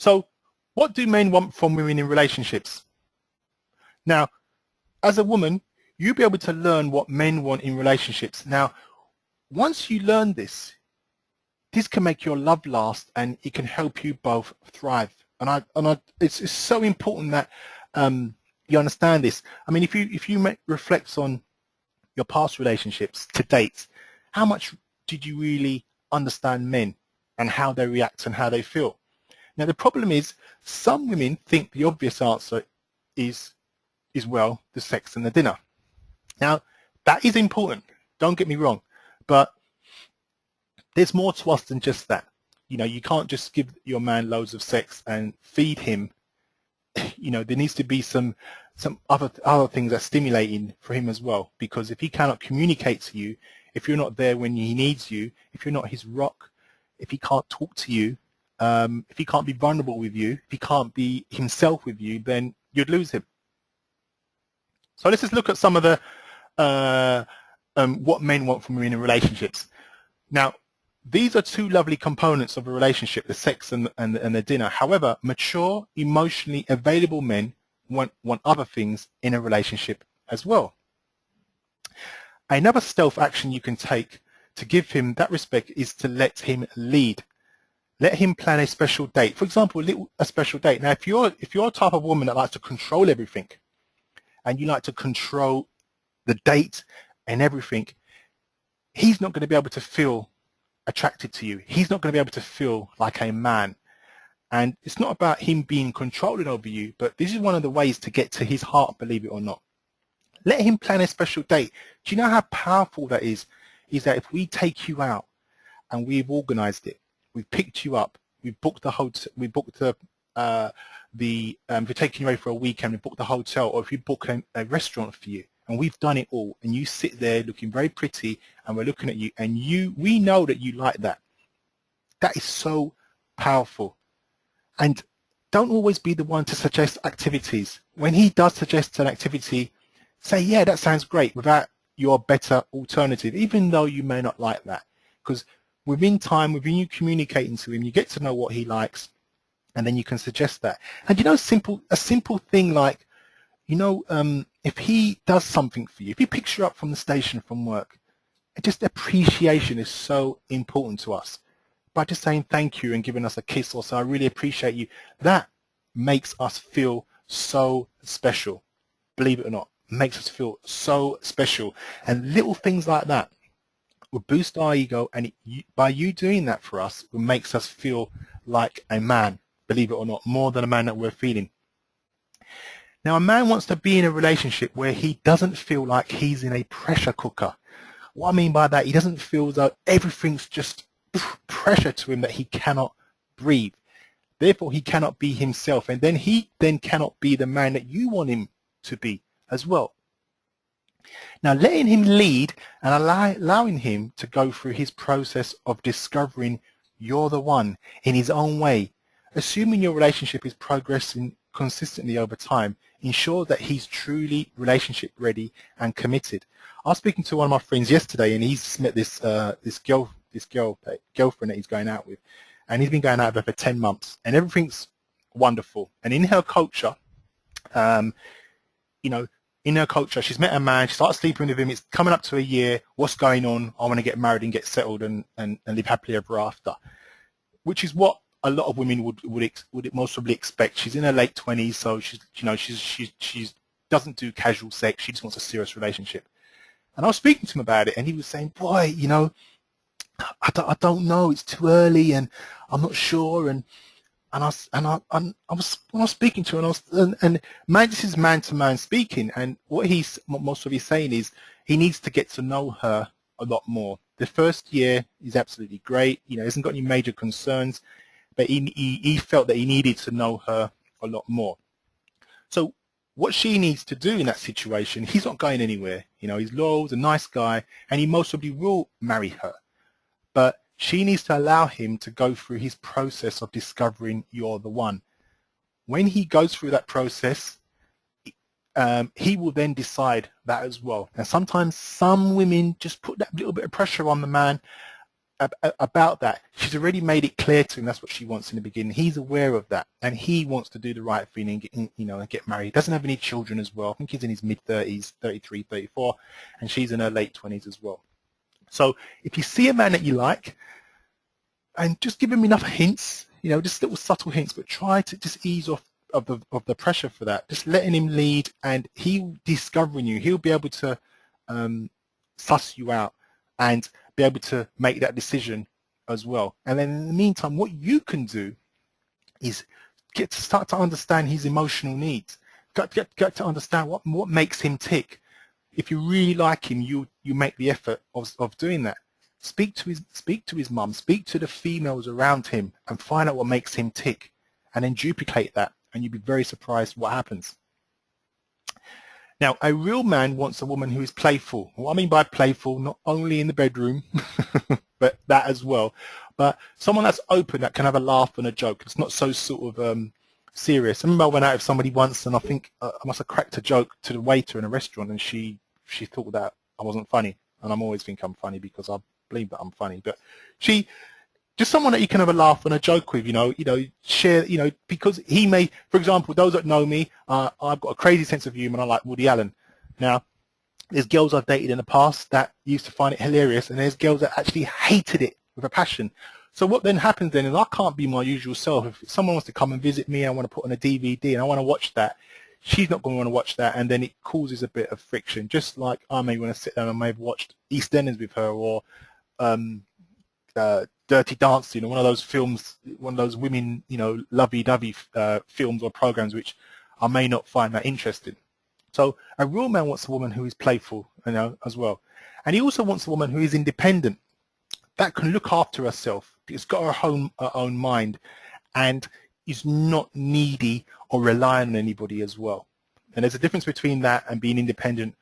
So what do men want from women in relationships? Now, as a woman, you'll be able to learn what men want in relationships. Now, once you learn this can make your love last, and it can help you both thrive. It's so important that you understand this. I mean, if you reflect on your past relationships to date, how much did you really understand men and how they react and how they feel? Now, the problem is some women think the obvious answer is well, the sex and the dinner. Now, that is important. Don't get me wrong, but there's more to us than just that. You know, you can't just give your man loads of sex and feed him. You know, there needs to be some other things that's stimulating for him as well, because if he cannot communicate to you, if you're not there when he needs you, if you're not his rock, if he can't talk to you, if he can't be vulnerable with you, if he can't be himself with you, then you'd lose him. So let's just look at some of the what men want from women in relationships. Now, these are two lovely components of a relationship, the sex and the dinner. However, mature, emotionally available men want other things in a relationship as well. Another stealth action you can take to give him that respect is to let him lead. Let him plan a special date. For example, a special date. Now, if you're a type of woman that likes to control everything, and you like to control the date and everything, he's not going to be able to feel attracted to you. He's not going to be able to feel like a man. And it's not about him being controlling over you, but this is one of the ways to get to his heart, believe it or not. Let him plan a special date. Do you know how powerful that is? Is that if we take you out and we've organized it, we've picked you up, we've booked the hotel, we booked if we're taking you away for a weekend, we booked the hotel, or if we book a restaurant for you, and we've done it all, and you sit there looking very pretty, and we're looking at you, and we know that you like that. That is so powerful. And don't always be the one to suggest activities. When he does suggest an activity, say, yeah, that sounds great, without your better alternative, even though you may not like that. Because within time, within you communicating to him, you get to know what he likes, and then you can suggest that. And you know, a simple thing like, you know, if he does something for you, if he picks you up from the station from work, just appreciation is so important to us. By just saying thank you and giving us a kiss or so, I really appreciate you, that makes us feel so special. Believe it or not, makes us feel so special. And little things like that will boost our ego, and by you doing that for us, it makes us feel like a man, believe it or not, more than a man that we're feeling. Now, a man wants to be in a relationship where he doesn't feel like he's in a pressure cooker. What I mean by that, he doesn't feel as though everything's just pressure to him, that he cannot breathe. Therefore, he cannot be himself, and then he cannot be the man that you want him to be as well. Now, letting him lead and allowing him to go through his process of discovering you're the one in his own way, assuming your relationship is progressing consistently over time, ensure that he's truly relationship ready and committed. I was speaking to one of my friends yesterday, and he's met this girlfriend that he's going out with, and he's been going out with her for 10 months, and everything's wonderful. And in her culture, you know, in her culture, she's met a man, she starts sleeping with him, it's coming up to a year, what's going on? I want to get married and get settled and live happily ever after, which is what a lot of women would most probably expect. She's in her late 20s, so she doesn't do casual sex, she just wants a serious relationship. And I was speaking to him about it, and he was saying, boy, you know, I don't know, it's too early, and I'm not sure, and I was speaking to him, and man, this is man to man speaking, and what most of he's saying is he needs to get to know her a lot more. The first year is absolutely great, you know, he hasn't got any major concerns, but he felt that he needed to know her a lot more. So what she needs to do in that situation, he's not going anywhere, you know, he's loyal, he's a nice guy, and he most probably will marry her. But she needs to allow him to go through his process of discovering you're the one. When he goes through that process, he will then decide that as well. And sometimes some women just put that little bit of pressure on the man, about that. She's already made it clear to him that's what she wants in the beginning. He's aware of that, and he wants to do the right thing and get, and get married. He doesn't have any children as well. I think he's in his mid-30s, 33, 34, and she's in her late 20s as well. So if you see a man that you like, and just give him enough hints, just little subtle hints, but try to just ease off of the pressure for that. Just letting him lead, and he'll discovering you. He'll be able to suss you out and be able to make that decision as well. And then in the meantime, what you can do is start to understand his emotional needs. Get to understand what makes him tick. If you really like him, you make the effort of doing that. Speak to his mum, speak to the females around him, and find out what makes him tick, and then duplicate that, and you'd be very surprised what happens. Now, a real man wants a woman who is playful. What I mean by playful, not only in the bedroom, but that as well. But someone that's open, that can have a laugh and a joke. It's not so sort of serious. I remember I went out with somebody once, and I think I must have cracked a joke to the waiter in a restaurant, and she thought that I wasn't funny. And I'm always think I'm funny because I believe that I'm funny. But just someone that you can have a laugh and a joke with, share, because he may, for example, those that know me, I've got a crazy sense of humor, and I like Woody Allen. Now, there's girls I've dated in the past that used to find it hilarious, and there's girls that actually hated it with a passion. So what then happens then is I can't be my usual self. If someone wants to come and visit me, I want to put on a DVD and I want to watch that, she's not going to want to watch that, and then it causes a bit of friction. Just like I may want to sit down and may have watched EastEnders with her, or Dirty Dancing, or one of those films, one of those women, lovey-dovey films or programs, which I may not find that interesting. So a real man wants a woman who is playful, as well, and he also wants a woman who is independent, that can look after herself, has got her own mind, and is not needy or relying on anybody as well. And there's a difference between that and being independent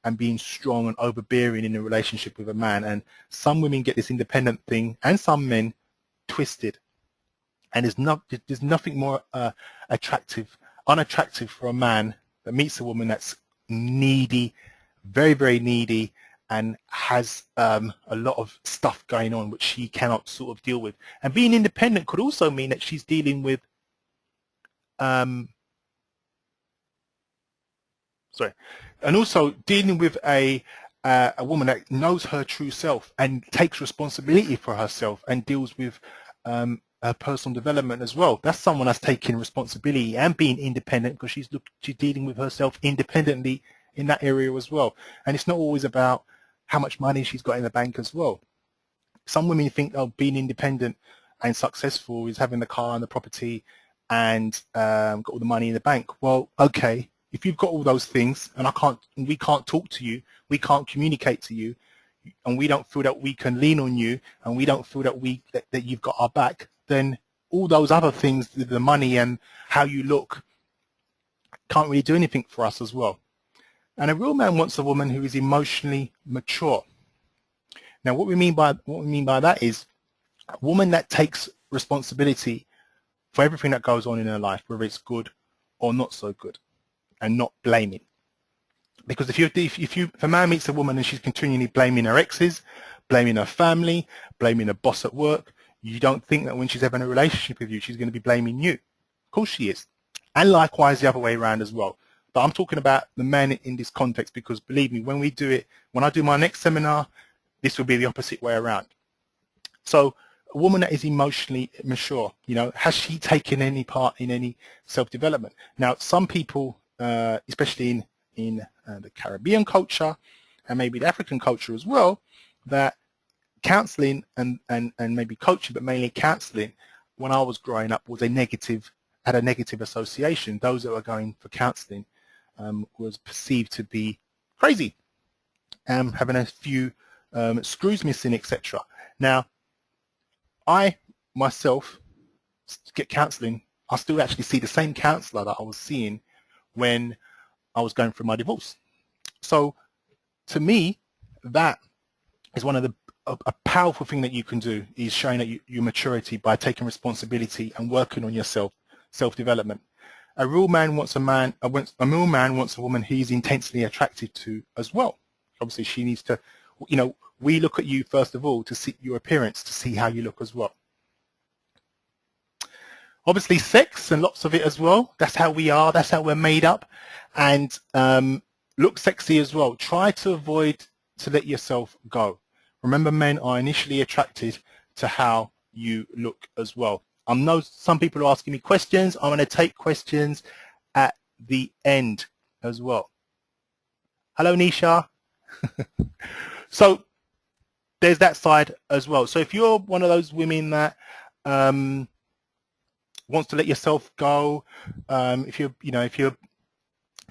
and being strong and overbearing in a relationship with a man. And some women get this independent thing, and some men twisted. And there's nothing more unattractive for a man that meets a woman that's needy, very, very needy, and has a lot of stuff going on which she cannot sort of deal with. And being independent could also mean that she's dealing with and also dealing with a woman that knows her true self and takes responsibility for herself and deals with her personal development as well. That's someone that's taking responsibility and being independent, because she's dealing with herself independently in that area as well. And it's not always about how much money she's got in the bank as well. Some women think, oh, being independent and successful is having the car and the property and got all the money in the bank. Well, okay, if you've got all those things and we can't talk to you, we can't communicate to you, and we don't feel that we can lean on you, and we don't feel that you've got our back, then all those other things, the money and how you look, can't really do anything for us as well. And a real man wants a woman who is emotionally mature. Now, what we mean by that is a woman that takes responsibility for everything that goes on in her life, whether it's good or not so good, and not blaming. Because if a man meets a woman and she's continually blaming her exes, blaming her family, blaming her boss at work, you don't think that when she's having a relationship with you, she's going to be blaming you. Of course she is. And likewise the other way around as well. But I'm talking about the men in this context, because believe me, when I do my next seminar, this will be the opposite way around. So a woman that is emotionally mature, has she taken any part in any self-development? Now, some people, especially in the Caribbean culture and maybe the African culture as well, that counseling and maybe coaching, but mainly counseling, when I was growing up, had a negative association. Those that were going for counseling was perceived to be crazy, having a few screws missing, etc. Now, I myself get counseling. I still actually see the same counselor that I was seeing when I was going through my divorce. So to me, that is one of a powerful thing that you can do, is showing that your maturity by taking responsibility and working on yourself, self-development. A real man wants a woman he's intensely attracted to as well. Obviously, she needs to, we look at you first of all to see your appearance, to see how you look as well. Obviously sex and lots of it as well. That's how we are, that's how we're made up. And look sexy as well. Try to avoid to let yourself go. Remember, men are initially attracted to how you look as well. I know some people are asking me questions. I'm going to take questions at the end as well. Hello, Nisha. So there's that side as well. So if you're one of those women that wants to let yourself go, if you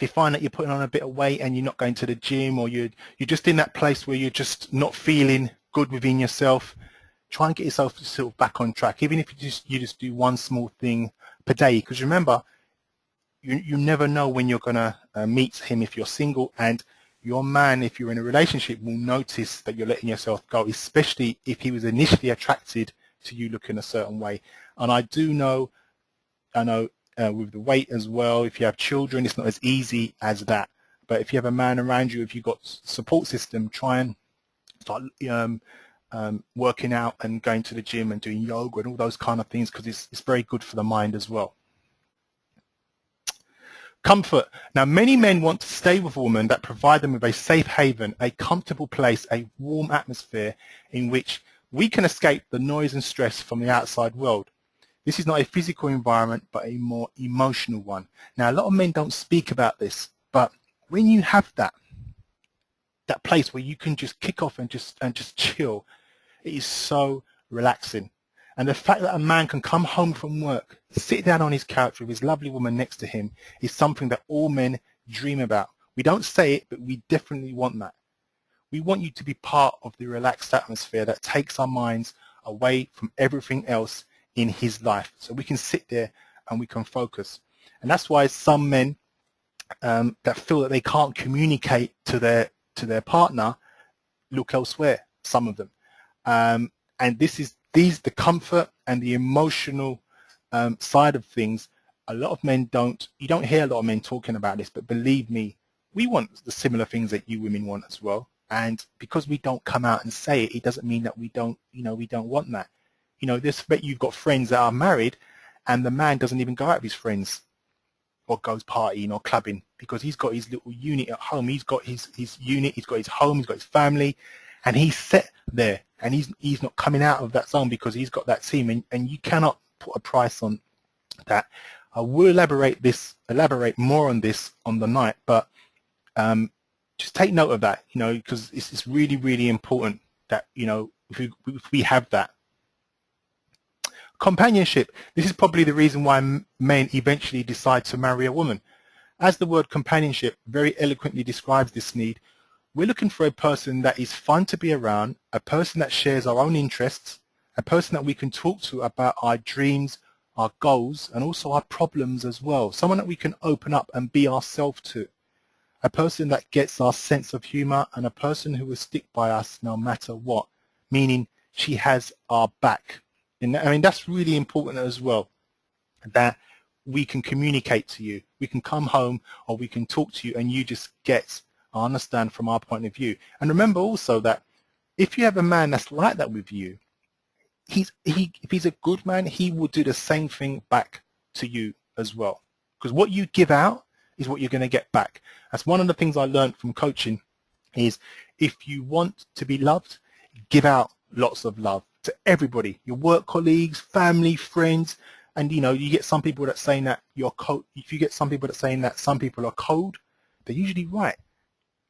find that you're putting on a bit of weight and you're not going to the gym, or you're just in that place where you're just not feeling good within yourself, try and get yourself sort of back on track, even if you just do one small thing per day. Because remember, you never know when you're gonna meet him if you're single, and your man, if you're in a relationship, will notice that you're letting yourself go, especially if he was initially attracted to you looking a certain way. And I know with the weight as well, if you have children, it's not as easy as that. But if you have a man around you, if you've got support system, try and start working out and going to the gym and doing yoga and all those kind of things, because it's very good for the mind as well. Comfort. Now, many men want to stay with a woman that provide them with a safe haven, a comfortable place, a warm atmosphere in which we can escape the noise and stress from the outside world. This is not a physical environment, but a more emotional one. Now, a lot of men don't speak about this, but when you have that place where you can just kick off and just chill, it is so relaxing. And the fact that a man can come home from work, sit down on his couch with his lovely woman next to him, is something that all men dream about. We don't say it, but we definitely want that. We want you to be part of the relaxed atmosphere that takes our minds away from everything else in his life, so we can sit there and we can focus. And that's why some men that feel that they can't communicate to their partner look elsewhere, some of them. And the comfort and the emotional side of things, a lot of men you don't hear a lot of men talking about this, but believe me, we want the similar things that you women want as well. And because we don't come out and say it, it doesn't mean that we don't want that. You've got friends that are married and the man doesn't even go out with his friends or goes partying or clubbing, because he's got his little unit at home. He's got his unit, he's got his home, he's got his family, and he's set there, and he's not coming out of that zone because he's got that team, and you cannot put a price on that. I will elaborate more on this on the night, but just take note of that, because it's really, really important that, if we have that. Companionship. This is probably the reason why men eventually decide to marry a woman. As the word companionship very eloquently describes this need, we're looking for a person that is fun to be around, a person that shares our own interests, a person that we can talk to about our dreams, our goals, and also our problems as well. Someone that we can open up and be ourselves to. A person that gets our sense of humor, and a person who will stick by us no matter what, meaning she has our back. And I mean, that's really important as well, that we can communicate to you. We can come home or we can talk to you and you just understand from our point of view. And remember also that if you have a man that's like that with you, if he's a good man, he will do the same thing back to you as well. Because what you give out is what you're going to get back. That's one of the things I learned from coaching, is if you want to be loved, give out lots of love to everybody, your work colleagues, family, friends. And you get some people that saying that you're cold. If you get some people that saying that some people are cold, they're usually right.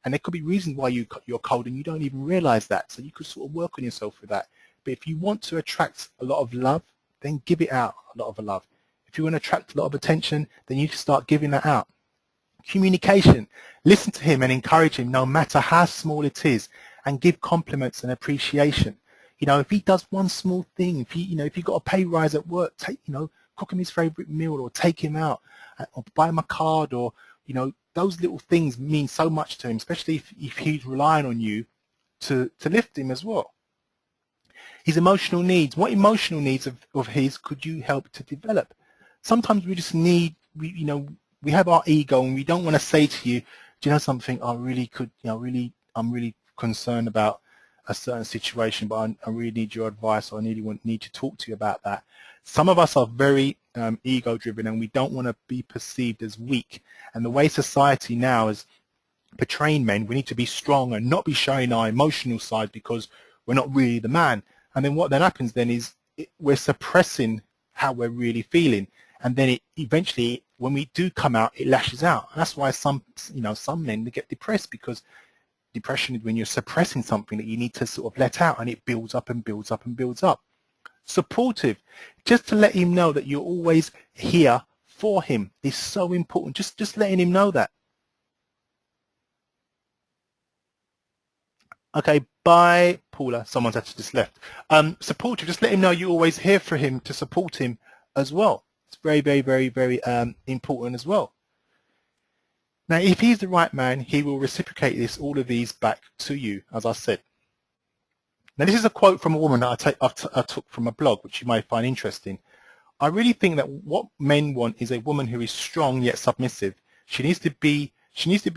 And there could be reasons why you're cold and you don't even realize that. So you could sort of work on yourself with that. But if you want to attract a lot of love, then give it out a lot of love. If you want to attract a lot of attention, then you can start giving that out. Communication. Listen to him and encourage him no matter how small it is, and give compliments and appreciation. If he does one small thing, if you got a pay rise at work, cook him his favorite meal, or take him out, or buy him a card, or those little things mean so much to him, especially if he's relying on you to lift him as well. His emotional needs. What emotional needs of his could you help to develop? Sometimes we just need, we have our ego and we don't want to say to you, do you know something? I'm really concerned about a certain situation, but I really need your advice, or I need to talk to you about that. Some of us are very ego-driven, and we don't want to be perceived as weak. And the way society now is portraying men, we need to be strong and not be showing our emotional side because we're not really the man. And then what then happens then is we're suppressing how we're really feeling, and then eventually when we do come out, it lashes out. And that's why some men, they get depressed, because depression is when you're suppressing something that you need to sort of let out, and it builds up and builds up and builds up. Supportive, just to let him know that you're always here for him is so important. Just letting him know that. Okay, bye, Paula. Someone's actually just left. Supportive, just let him know you're always here for him, to support him as well. It's very, very, very, very important as well. Now, if he's the right man, he will reciprocate all of these back to you, as I said. Now, this is a quote from a woman that I took from a blog, which you might find interesting. I really think that what men want is a woman who is strong yet submissive. She needs to be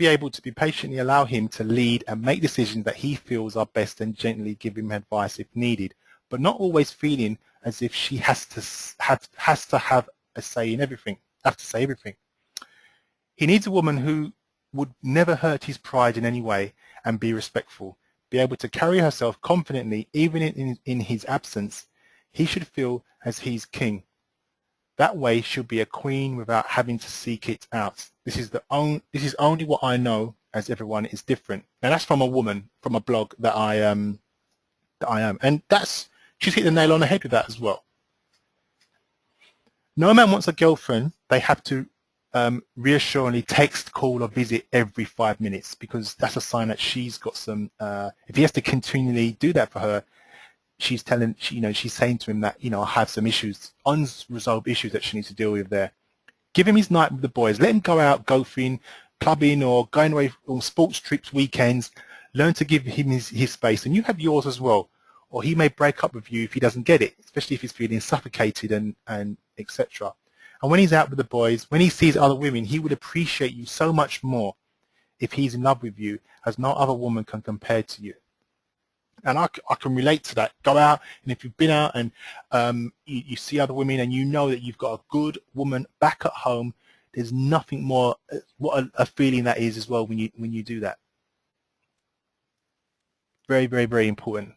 able to be patiently allow him to lead and make decisions that he feels are best, and gently give him advice if needed, but not always feeling as if she has to have a say in everything, He needs a woman who would never hurt his pride in any way and be respectful, be able to carry herself confidently even in his absence. He should feel as he's king. That way she'll be a queen without having to seek it out. This is only what I know, as everyone is different. Now that's from a woman, from a blog that I am, and she's hit the nail on the head with that as well. No man wants a girlfriend they have to reassuringly text, call, or visit every 5 minutes, because that's a sign that she's got some. If he has to continually do that for her, she's saying to him that, I have some issues, unresolved issues that she needs to deal with there. Give him his night with the boys. Let him go out golfing, clubbing, or going away on sports trips, weekends. Learn to give him his space, and you have yours as well. Or he may break up with you if he doesn't get it, especially if he's feeling suffocated and etc. And when he's out with the boys, when he sees other women, he would appreciate you so much more if he's in love with you, as no other woman can compare to you. And I can relate to that. Go out, and if you've been out and you see other women, and you know that you've got a good woman back at home, there's nothing more, what a feeling that is as well when you do that. Very, very, very important.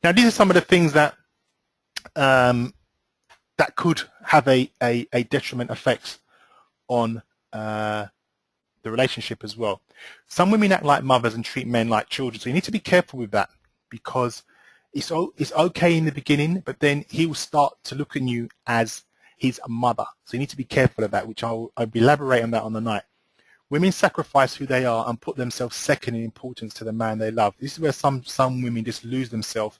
Now, these are some of the things that that could have a detriment effect on the relationship as well. Some women act like mothers and treat men like children, so you need to be careful with that, because it's okay in the beginning, but then he will start to look at you as his mother. So you need to be careful of that, which I'll elaborate on that on the night. Women sacrifice who they are and put themselves second in importance to the man they love. This is where some women just lose themselves.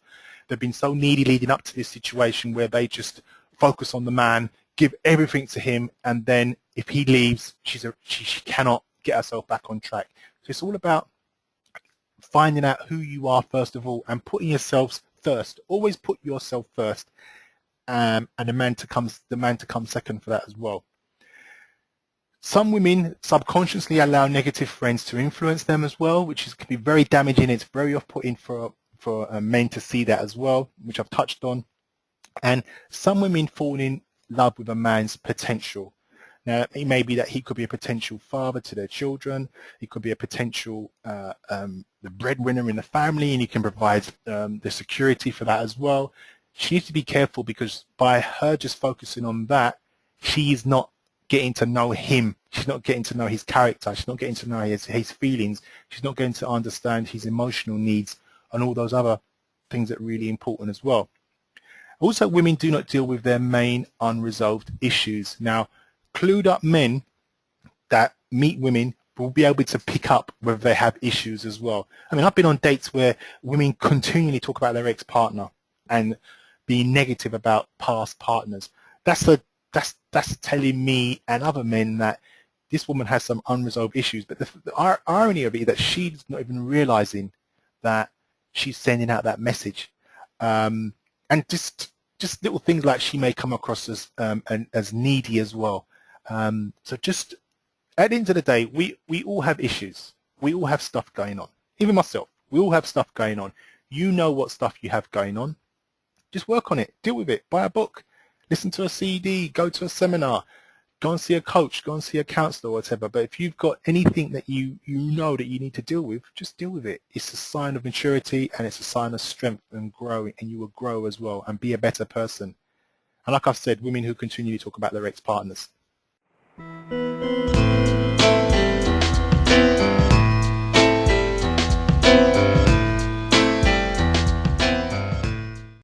They've been so needy leading up to this situation where they just focus on the man, give everything to him, and then if he leaves, she cannot get herself back on track. So it's all about finding out who you are first of all, and putting yourselves first. Always put yourself first, and the man to come second for that as well. Some women subconsciously allow negative friends to influence them as well, which can be very damaging. It's very off-putting for men to see that as well, which I've touched on. And some women fall in love with a man's potential. Now, it may be that he could be a potential father to their children. He could be a potential the breadwinner in the family, and he can provide the security for that as well. She needs to be careful, because by her just focusing on that, she's not getting to know him. She's not getting to know his character. She's not getting to know his feelings. She's not getting to understand his emotional needs and all those other things that are really important as well. Also, women do not deal with their main unresolved issues. Now, clued up men that meet women will be able to pick up whether they have issues as well. I mean, I've been on dates where women continually talk about their ex-partner and being negative about past partners. That's telling me and other men that this woman has some unresolved issues. But the irony of it is that she's not even realizing that she's sending out that message. And just little things like she may come across as needy as well. So just At the end of the day, we all have issues. We all have stuff going on. Even myself, we all have stuff going on. You know what stuff you have going on. Just work on it. Deal with it. Buy a book. Listen to a CD. Go to a seminar. Go and see a coach. Go and see a counselor or whatever. But if you've got anything that you know that you need to deal with, just deal with it. It's a sign of maturity and it's a sign of strength and growing, and you will grow as well and be a better person. And like I've said, women who continually talk about their ex-partners,